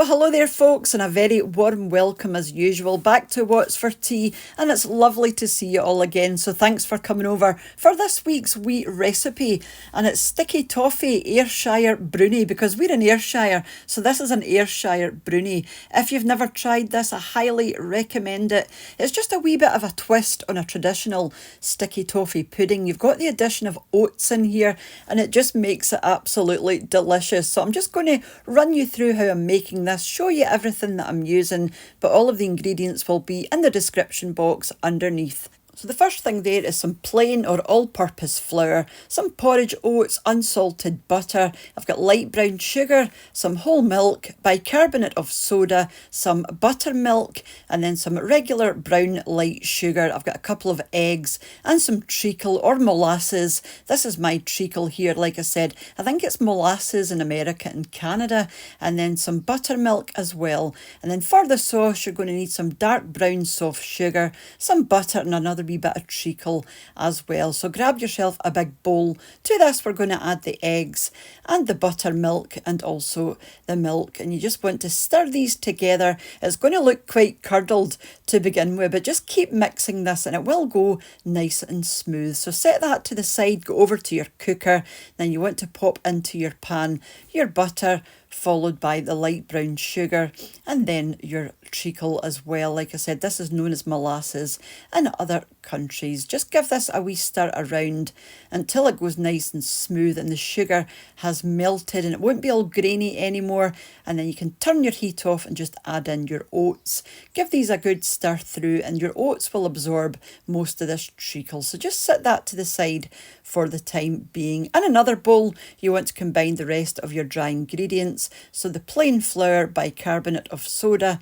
Well, hello there, folks, and a very warm welcome as usual back to What's for Tea. And it's lovely to see you all again. So thanks for coming over for this week's wee recipe. And it's sticky toffee Ayrshire Broonie because we're in Ayrshire. So this is an Ayrshire Broonie. If you've never tried this, I highly recommend it. It's just a wee bit of a twist on a traditional sticky toffee pudding. You've got the addition of oats in here, and it just makes it absolutely delicious. So I'm just going to run you through how I'm making this, show you everything that I'm using, but all of the ingredients will be in the description box underneath. So the first thing there is some plain or all-purpose flour, some porridge oats, unsalted butter. I've got light brown sugar, some whole milk, bicarbonate of soda, some buttermilk, and then some regular brown light sugar. I've got a couple of eggs and some treacle or molasses. This is my treacle here, like I said. I think it's molasses in America and Canada, and then some buttermilk as well. And then for the sauce, you're going to need some dark brown soft sugar, some butter, and another wee bit of treacle as well. So grab yourself a big bowl. To this we're going to add the eggs and the buttermilk and also the milk, and you just want to stir these together. It's going to look quite curdled to begin with, but just keep mixing this and it will go nice and smooth. So set that to the side, go over to your cooker. Then you want to pop into your pan your butter, followed by the light brown sugar and then your treacle as well. Like I said, this is known as molasses in other countries. Just give this a wee stir around until it goes nice and smooth and the sugar has melted and it won't be all grainy anymore. And then you can turn your heat off and just add in your oats. Give these a good stir through and your oats will absorb most of this treacle. So just set that to the side for the time being. In another bowl, you want to combine the rest of your dry ingredients. So the plain flour, bicarbonate of soda,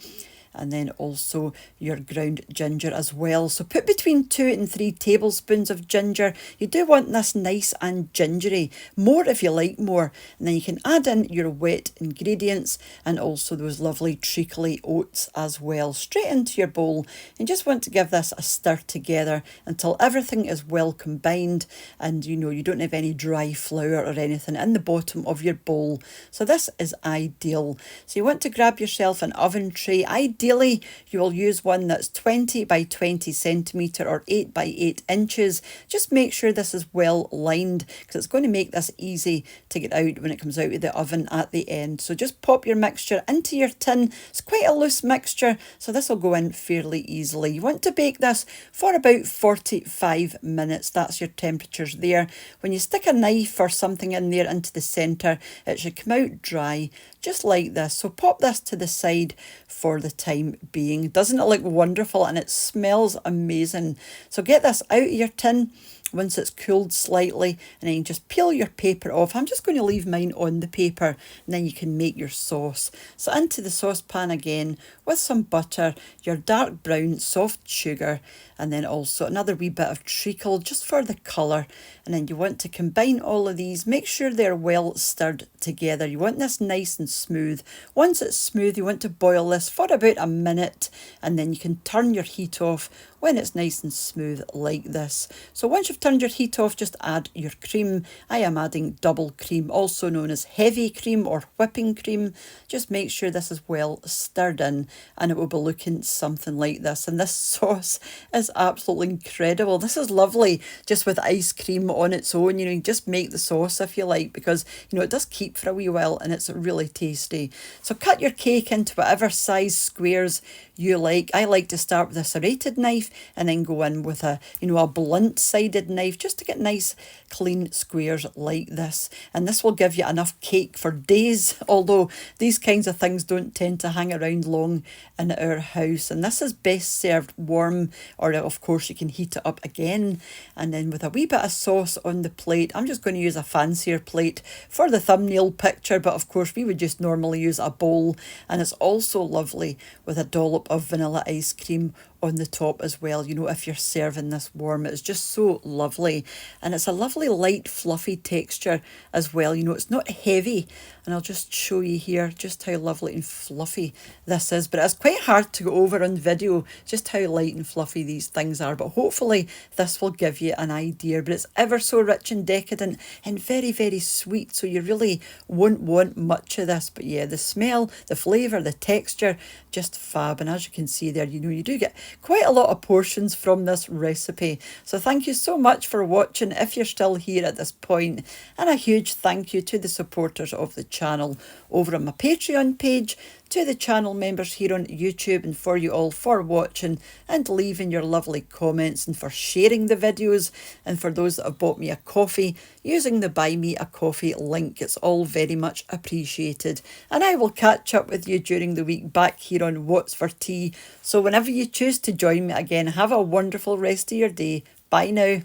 and then also your ground ginger as well. So put between 2 and 3 tablespoons of ginger. You do want this nice and gingery, more if you like more. And then you can add in your wet ingredients and also those lovely treacly oats as well, straight into your bowl. And just want to give this a stir together until everything is well combined and you don't have any dry flour or anything in the bottom of your bowl. So this is ideal. So you want to grab yourself an oven tray. Ideally, you will use one that's 20 by 20 centimetre or 8 by 8 inches. Just make sure this is well lined because it's going to make this easy to get out when it comes out of the oven at the end. So just pop your mixture into your tin. It's quite a loose mixture, so this will go in fairly easily. You want to bake this for about 45 minutes. That's your temperatures there. When you stick a knife or something in there into the centre, it should come out dry, just like this. So pop this to the side for the time being. Doesn't it look wonderful? And it smells amazing. So get this out of your tin once it's cooled slightly, and then you just peel your paper off. I'm just going to leave mine on the paper, and then you can make your sauce. So into the saucepan again with some butter, your dark brown soft sugar, and then also another wee bit of treacle just for the colour. And then you want to combine all of these. Make sure they're well stirred together. You want this nice and smooth. Once it's smooth, you want to boil this for about a minute, and then you can turn your heat off when it's nice and smooth like this. So once you've turned your heat off, just add your cream. I am adding double cream, also known as heavy cream or whipping cream. Just make sure this is well stirred in and it will be looking something like this. And this sauce is absolutely incredible. This is lovely just with ice cream on its own. You just make the sauce if you like, because it does keep for a wee while and it's really tasty. So cut your cake into whatever size squares you like. I like to start with a serrated knife and then go in with a blunt sided knife just to get nice clean squares like this. And this will give you enough cake for days, although these kinds of things don't tend to hang around long in our house. And this is best served warm, or of course you can heat it up again. And then with a wee bit of sauce on the plate. I'm just going to use a fancier plate for the thumbnail picture, but of course we would just normally use a bowl. And it's also lovely with a dollop of vanilla ice cream on the top as well, you know, if you're serving this warm. It's just so lovely, and it's a lovely light fluffy texture as well, you know, it's not heavy. And I'll just show you here just how lovely and fluffy this is, but it's quite hard to go over on video just how light and fluffy these things are, but hopefully this will give you an idea. But it's ever so rich and decadent and very, very sweet, so you really won't want much of this. But yeah, the smell, the flavour, the texture, just fab. And as you can see there, you know, you do get quite a lot of portions from this recipe. So thank you so much for watching if you're still here at this point, and a huge thank you to the supporters of the channel over on my Patreon page, to the channel members here on YouTube, and for you all for watching and leaving your lovely comments, and for sharing the videos, and for those that have bought me a coffee using the Buy Me a Coffee link. It's all very much appreciated, and I will catch up with you during the week back here on What's for Tea. So whenever you choose to join me again, have a wonderful rest of your day. Bye now.